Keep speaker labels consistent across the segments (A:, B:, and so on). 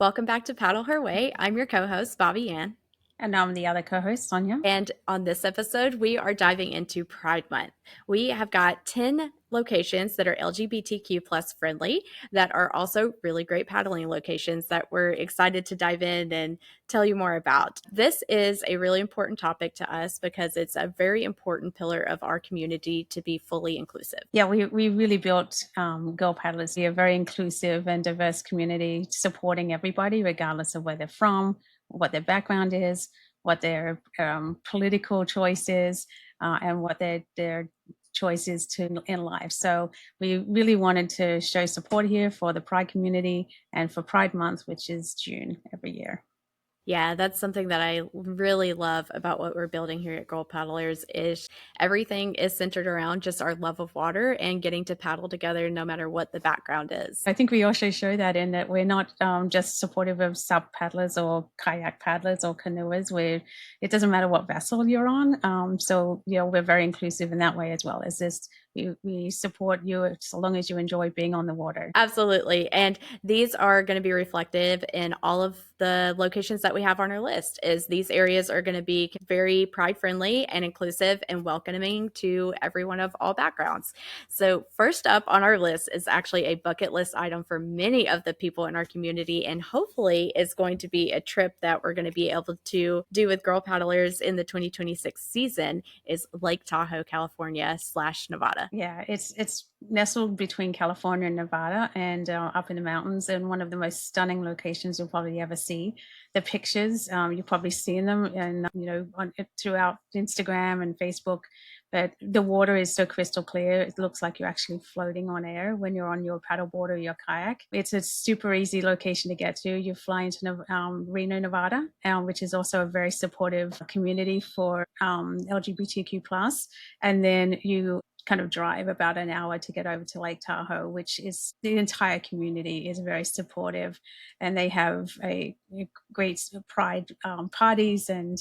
A: Welcome back to Paddle Her Way. I'm your co host, BobbieAnne.
B: And I'm the other co-host, Sonya.
A: And on this episode, we are diving into Pride Month. We have got 10 locations that are LGBTQ plus friendly that are also really great paddling locations that we're excited to dive in and tell you more about. This is a really important topic to us because it's a very important pillar of our community to be fully inclusive.
B: Yeah, we really built Girl Paddlers. We are a very inclusive and diverse community supporting everybody, regardless of where they're from, what their background is, what their political choice is, and what their choice is in life. So we really wanted to show support here for the Pride community and for Pride Month, which is June every year.
A: Yeah, that's something that I really love about what we're building here at Girl Paddlers is everything is centered around just our love of water and getting to paddle together no matter what the background is.
B: I think we also show that in that we're not just supportive of sub paddlers or kayak paddlers or canoers. Where it doesn't matter what vessel you're on. So we're very inclusive in that way as well. As this, we support you so long as you enjoy being on the water.
A: Absolutely. And these are going to be reflective in all of the locations that we have on our list is these areas are going to be very pride friendly and inclusive and welcoming to everyone of all backgrounds. So first up on our list is actually a bucket list item for many of the people in our community and hopefully is going to be a trip that we're going to be able to do with Girl Paddlers in the 2026 season is Lake Tahoe, California / Nevada.
B: Yeah, it's nestled between California and Nevada, and up in the mountains, and one of the most stunning locations you'll probably ever see. The pictures, you've probably seen them, and throughout Instagram and Facebook. But the water is so crystal clear; it looks like you're actually floating on air when you're on your paddleboard or your kayak. It's a super easy location to get to. You fly into Reno, Nevada, which is also a very supportive community for LGBTQ plus, and then you kind of drive about an hour to get over to Lake Tahoe, which is the entire community is very supportive, and they have a great pride parties and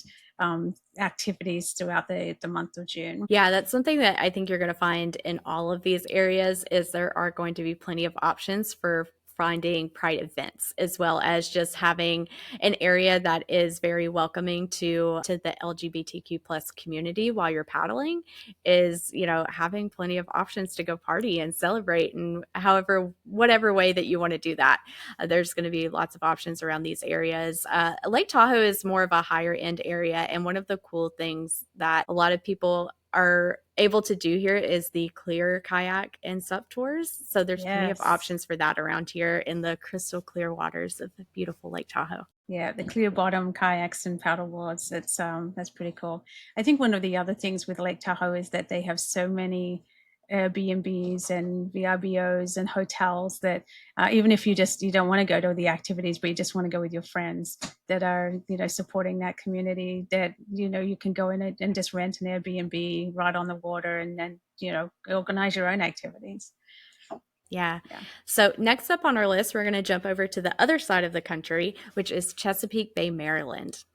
B: activities throughout the month of June.
A: Yeah, that's something that I think you're going to find in all of these areas is there are going to be plenty of options for finding pride events as well as just having an area that is very welcoming to the LGBTQ plus community while you're paddling is, having plenty of options to go party and celebrate and however whatever way that you want to do that. There's going to be lots of options around these areas. Lake Tahoe is more of a higher end area and one of the cool things that a lot of people are able to do here is the clear kayak and sup tours. So there's plenty of
B: Yes.
A: options for that around here in the crystal clear waters of the beautiful Lake Tahoe.
B: Yeah, the clear bottom kayaks and paddleboards. That's pretty cool. I think one of the other things with Lake Tahoe is that they have so many Airbnbs and VRBOs and hotels that even if you don't want to go to the activities, but you just want to go with your friends that are supporting that community, that you can go in it and just rent an Airbnb right on the water and then organize your own activities.
A: Yeah.
B: Yeah.
A: So next up on our list, we're going to jump over to the other side of the country, which is Chesapeake Bay, Maryland.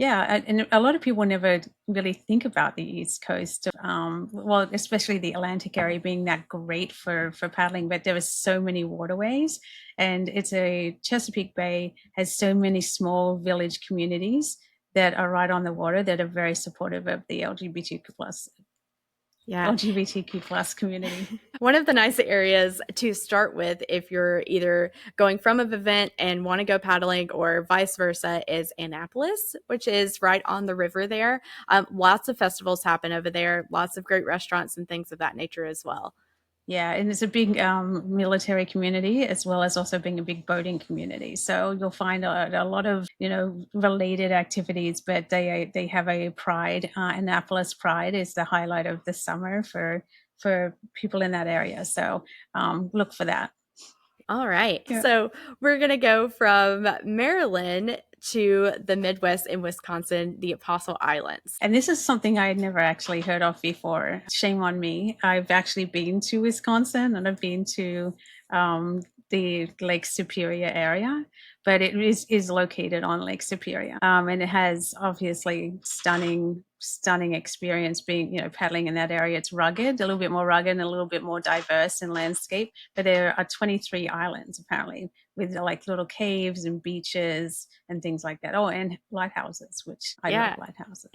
B: Yeah, and a lot of people never really think about the East Coast. Well, especially the Atlantic area being that great for paddling, but there are so many waterways, and Chesapeake Bay has so many small village communities that are right on the water that are very supportive of the
A: Yeah.
B: LGBTQ plus community.
A: One of the nice areas to start with if you're either going from an event and want to go paddling or vice versa is Annapolis, which is right on the river there. Lots of festivals happen over there, lots of great restaurants and things of that nature as well.
B: Yeah, and it's a big military community as well as also being a big boating community. So you'll find a lot of related activities, but they have a pride. Annapolis Pride is the highlight of the summer for people in that area. So look for that.
A: All right.
B: Yeah.
A: So we're going to go from Maryland to the Midwest in Wisconsin, the Apostle Islands.
B: And this is something I had never actually heard of before. Shame on me. I've actually been to Wisconsin and I've been to the Lake Superior area, but it is located on Lake Superior. And it has obviously stunning stunning experience being, paddling in that area. It's rugged, a little bit more rugged and a little bit more diverse in landscape. But there are 23 islands apparently with like little caves and beaches and things like that. Oh, and lighthouses, which I love
A: Yeah.
B: lighthouses.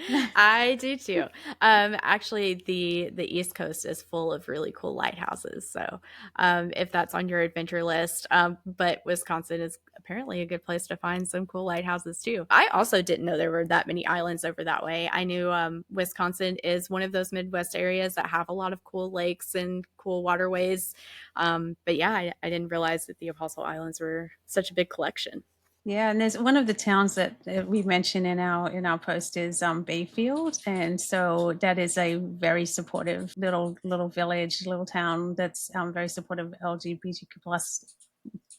B: Yeah.
A: I do too. Actually, the East Coast is full of really cool lighthouses. So, if that's on your adventure list, but Wisconsin is apparently a good place to find some cool lighthouses too. I also didn't know there were that many islands over that way. I knew Wisconsin is one of those Midwest areas that have a lot of cool lakes and cool waterways. But yeah, I didn't realize that the Apostle Islands were such a big collection.
B: Yeah, and there's one of the towns that we mentioned in our post is Bayfield, and so that is a very supportive little village, little town that's very supportive of LGBTQ plus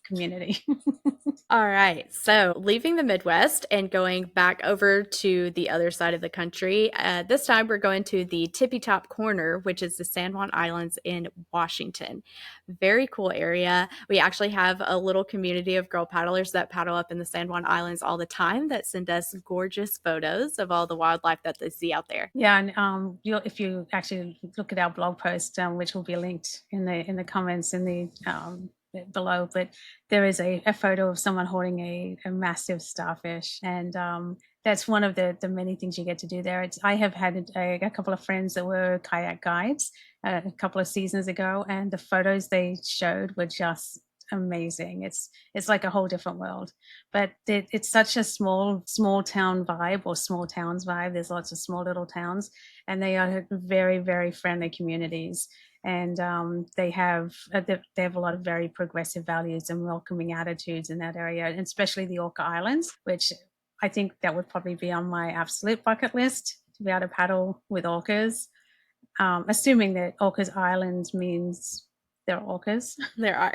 B: community.
A: All right. So, leaving the Midwest and going back over to the other side of the country. This time, we're going to the tippy top corner, which is the San Juan Islands in Washington. Very cool area. We actually have a little community of girl paddlers that paddle up in the San Juan Islands all the time that send us gorgeous photos of all the wildlife that they see out there.
B: Yeah, and if you actually look at our blog post, which will be linked in the comments in the below, but there is a photo of someone holding a massive starfish, and that's one of the many things you get to do there. I have had a couple of friends that were kayak guides a couple of seasons ago, and the photos they showed were just amazing. It's like a whole different world, but it's such a small town vibe or small towns vibe. There's lots of small little towns, and they are very very friendly communities, and they have a lot of very progressive values and welcoming attitudes in that area, and especially the Orca Islands, which I think that would probably be on my absolute bucket list to be able to paddle with orcas, assuming that Orcas Islands means they're orcas.
A: There are.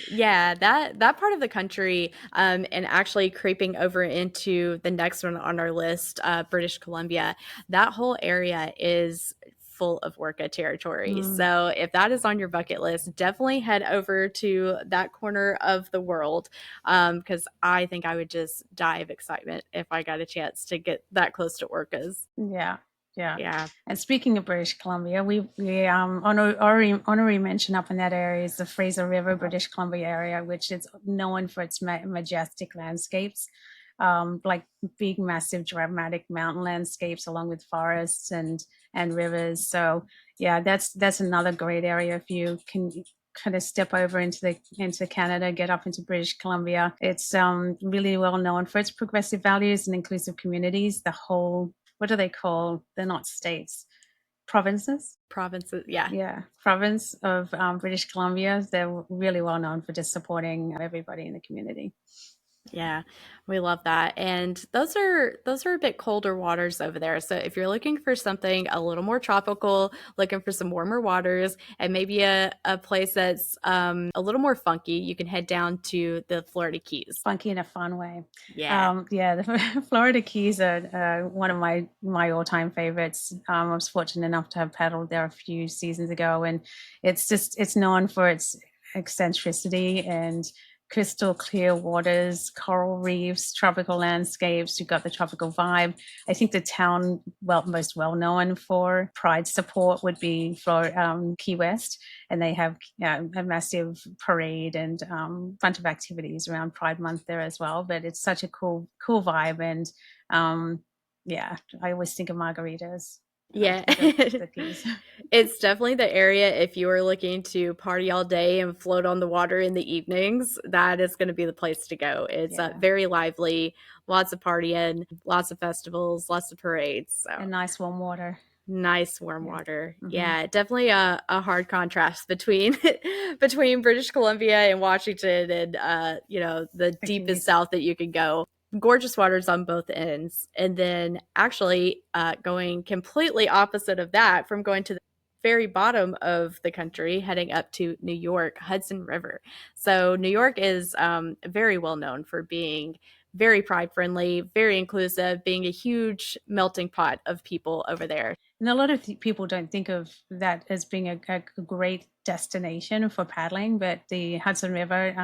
A: Yeah, that part of the country, and actually creeping over into the next one on our list, British Columbia, that whole area is full of orca territory.
B: Mm.
A: So if that is on your bucket list, definitely head over to that corner of the world, because I think I would just die of excitement if I got a chance to get that close to orcas.
B: Yeah, yeah.
A: Yeah.
B: And speaking of British Columbia, we honorary mention up in that area is the Fraser River, British Columbia area, which is known for its majestic landscapes, like big, massive, dramatic mountain landscapes, along with forests and rivers. So yeah, that's another great area if you can kind of step over into Canada, get up into British Columbia. It's really well known for its progressive values and inclusive communities. The whole, what do they call? They're not states, provinces.
A: Provinces, yeah.
B: Yeah, province of British Columbia. They're really well known for just supporting everybody in the community.
A: Yeah, we love that. And those are a bit colder waters over there. So if you're looking for something a little more tropical, looking for some warmer waters, and maybe a place that's a little more funky, you can head down to the Florida Keys.
B: Funky in a fun way.
A: Yeah.
B: Yeah, the Florida Keys are one of my all-time favorites. I was fortunate enough to have paddled there a few seasons ago, and it's known for its eccentricity and crystal clear waters, coral reefs, tropical landscapes. You've got the tropical vibe. I think the town most well known for pride support would be for Key West, and they have a massive parade and bunch of activities around Pride Month there as well. But it's such a cool vibe, and yeah, I always think of margaritas when I
A: Yeah.
B: think of the Keys.
A: It's definitely the area if you are looking to party all day and float on the water in the evenings, that is going to be the place to go. It's
B: Yeah,
A: very lively, lots of partying, lots of festivals, lots of parades. So
B: and nice warm water.
A: nice warm
B: Yeah.
A: water.
B: Hmm.
A: Yeah, definitely a hard contrast between between British Columbia and Washington and the
B: The
A: deepest
B: Keys.
A: south that you can go. Gorgeous waters on both ends. And then actually going completely opposite of that, from going to the very bottom of the country, heading up to New York, Hudson River. So New York is very well known for being very pride friendly, very inclusive, being a huge melting pot of people over there.
B: And a lot of people don't think of that as being a great destination for paddling, but the Hudson River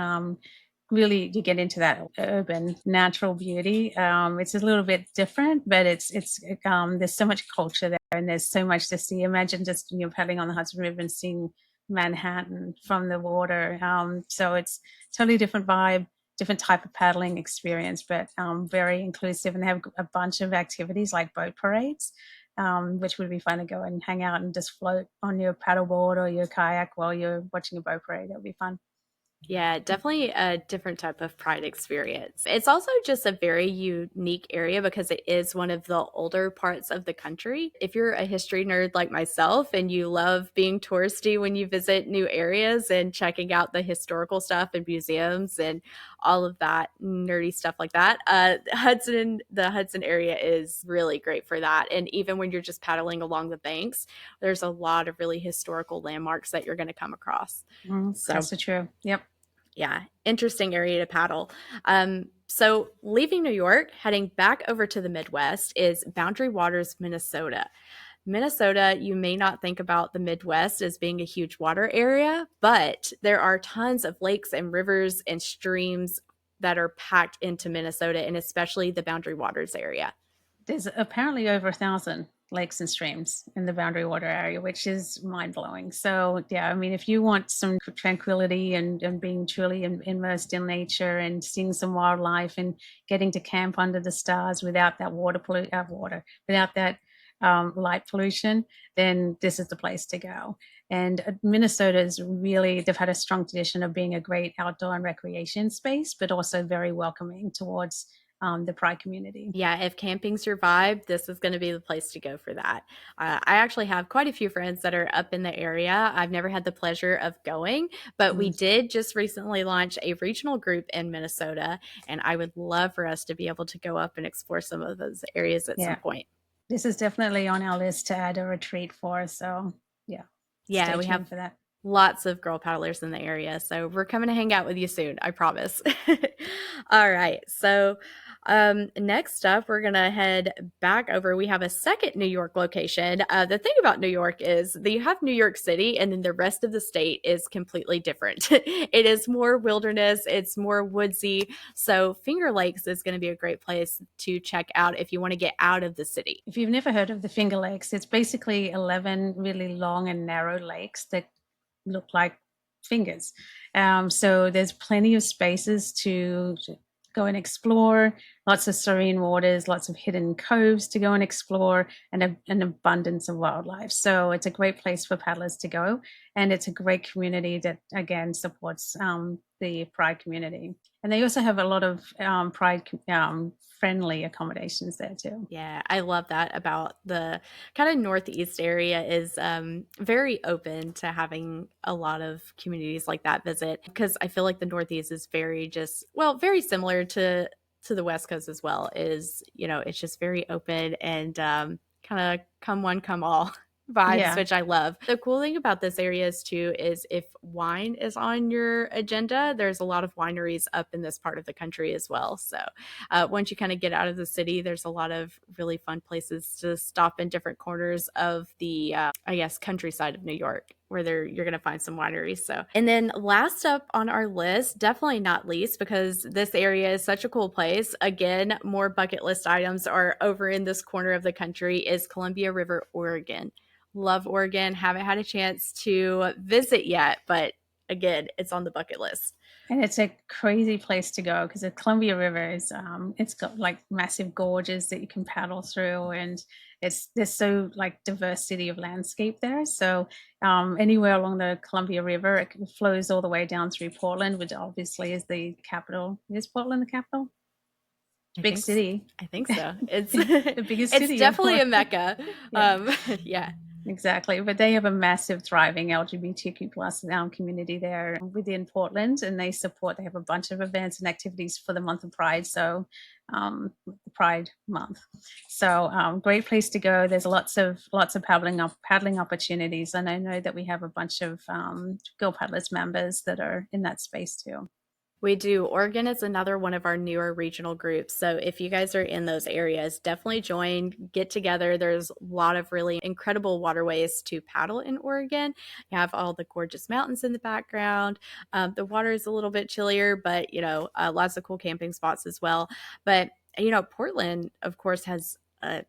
B: really you get into that urban natural beauty. It's a little bit different, but there's so much culture there, and there's so much to see. Imagine just paddling on the Hudson River and seeing Manhattan from the water. So it's totally different vibe, different type of paddling experience, but very inclusive. And they have a bunch of activities like boat parades, which would be fun to go and hang out and just float on your paddleboard or your kayak while you're watching a boat parade. That would be fun.
A: Yeah, definitely a different type of pride experience. It's also just a very unique area because it is one of the older parts of the country. If you're a history nerd like myself and you love being touristy when you visit new areas and checking out the historical stuff and museums and all of that nerdy stuff like that, the Hudson area is really great for that. And even when you're just paddling along the banks, there's a lot of really historical landmarks that you're going to come across.
B: That's
A: So
B: so true. Yep.
A: yeah, interesting area to paddle. So leaving New York, heading back over to the Midwest is Boundary Waters, Minnesota. Minnesota, you may not think about the Midwest as being a huge water area, but there are tons of lakes and rivers and streams that are packed into Minnesota, and especially the Boundary Waters area.
B: There's apparently over 1,000 lakes and streams in the Boundary Water area, which is mind blowing. So, yeah, I mean, if you want some tranquility and being truly immersed in nature and seeing some wildlife and getting to camp under the stars without that without that light pollution, then this is the place to go. And Minnesota is really, they've had a strong tradition of being a great outdoor and recreation space, but also very welcoming towards the Pride community.
A: Yeah, if camping's your vibe, this is going to be the place to go for that. I actually have quite a few friends that are up in the area. I've never had the pleasure of going, but we
B: Mm,
A: did just recently launch a regional group in Minnesota, and I would love for us to be able to go up and explore some of those areas at some
B: yeah.
A: point.
B: This is definitely on our list to add a retreat for. So, yeah,
A: Yeah,
B: stay
A: we have
B: tuned for that.
A: lots of girl paddlers in the area. So we're coming to hang out with you soon, I promise. All right. So next up, we're going to head back over. We have a second New York location. The thing about New York is that you have New York City, and then the rest of the state is completely different. It is more wilderness, it's more woodsy. So Finger Lakes is going to be a great place to check out if you want to get out of the city.
B: If you've never heard of the Finger Lakes, it's basically 11 really long and narrow lakes that look like fingers. So there's plenty of spaces to go and explore, lots of serene waters, lots of hidden coves to go and explore, and an abundance of wildlife. So it's a great place for paddlers to go. And it's a great community that, again, supports the Pride community. And they also have a lot of Pride friendly accommodations there too.
A: Yeah, I love that about the kind of Northeast area is very open to having a lot of communities like that visit because I feel like the Northeast is very just well, very similar to the West Coast as well. Is it's just very open and kind of come one come all vibes,
B: Yeah.
A: which I love. The cool thing about this area is too is if wine is on your agenda, there's a lot of wineries up in this part of the country as well. So once you kind of get out of the city, there's a lot of really fun places to stop in different corners of the, I guess, countryside of New York where you're going to find some wineries. So, and then last up on our list, definitely not least, because this area is such a cool place. Again, more bucket list items are over in this corner of the country is Columbia River, Oregon. Love Oregon. Haven't had a chance to visit yet, but again, it's on the bucket list.
B: And it's a crazy place to go because the Columbia River is it's got like massive gorges that you can paddle through, and there's so like diversity of landscape there. So anywhere along the Columbia River, it flows all the way down through Portland, which obviously is the capital. Is Portland the capital?
A: I
B: Big
A: think
B: city.
A: I think so. It's
B: The biggest
A: it's
B: city of
A: definitely a
B: Oregon.
A: mecca.
B: Yeah.
A: Yeah.
B: Exactly, but they have a massive, thriving LGBTQ plus community there within Portland, and they have a bunch of events and activities for the month of Pride. So, the Pride Month. So, great place to go. There's lots of paddling opportunities, and I know that we have a bunch of Girl Paddlers members that are in that space too.
A: We do. Oregon is another one of our newer regional groups. So if you guys are in those areas, definitely join, get together. There's a lot of really incredible waterways to paddle in Oregon. You have all the gorgeous mountains in the background. The water is a little bit chillier, but lots of cool camping spots as well. But Portland, of course, has a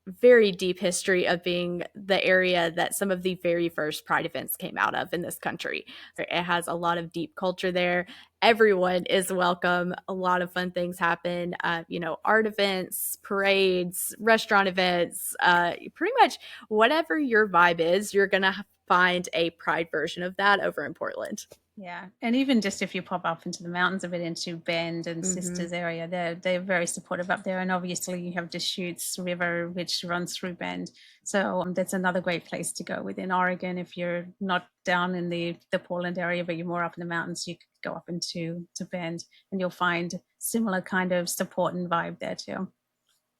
A: very deep history of being the area that some of the very first pride events came out of in this country. It has a lot of deep culture there. Everyone is welcome. A lot of fun things happen. Art events, parades, restaurant events, pretty much whatever your vibe is, you're going to find a pride version of that over in Portland.
B: Yeah, and even just if you pop up into the mountains a bit into Bend and
A: Mm-hmm.
B: Sisters area, they're very supportive up there. And obviously, you have Deschutes River, which runs through Bend, so that's another great place to go within Oregon. If you're not down in the Portland area, but you're more up in the mountains, you could go up to Bend, and you'll find similar kind of support and vibe there too.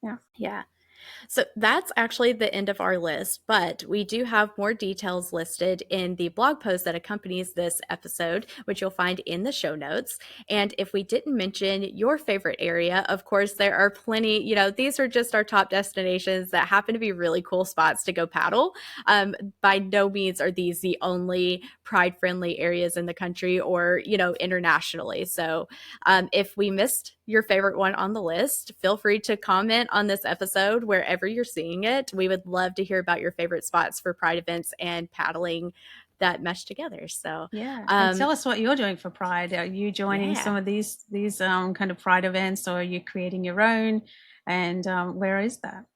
B: Yeah.
A: Yeah. So that's actually the end of our list, but we do have more details listed in the blog post that accompanies this episode, which you'll find in the show notes. And if we didn't mention your favorite area, of course, there are plenty, these are just our top destinations that happen to be really cool spots to go paddle. By no means are these the only pride friendly areas in the country or, internationally. So if we missed your favorite one on the list, feel free to comment on this episode wherever you're seeing it. We would love to hear about your favorite spots for pride events and paddling that mesh together. So,
B: Yeah, and tell us what you're doing for Pride. Are you joining
A: yeah.
B: some of these kind of Pride events, or are you creating your own? And where is that?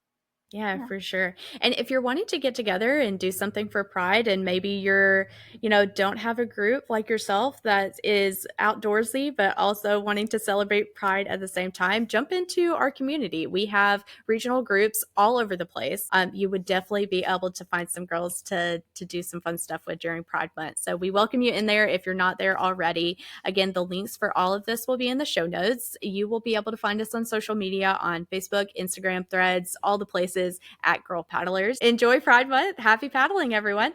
A: Yeah,
B: Yeah.
A: for sure. And if you're wanting to get together and do something for Pride, and maybe don't have a group like yourself that is outdoorsy, but also wanting to celebrate Pride at the same time, jump into our community. We have regional groups all over the place. You would definitely be able to find some girls to do some fun stuff with during Pride Month. So we welcome you in there if you're not there already. Again, the links for all of this will be in the show notes. You will be able to find us on social media on Facebook, Instagram, Threads, all the places at Girl Paddlers. Enjoy Pride Month. Happy paddling, everyone.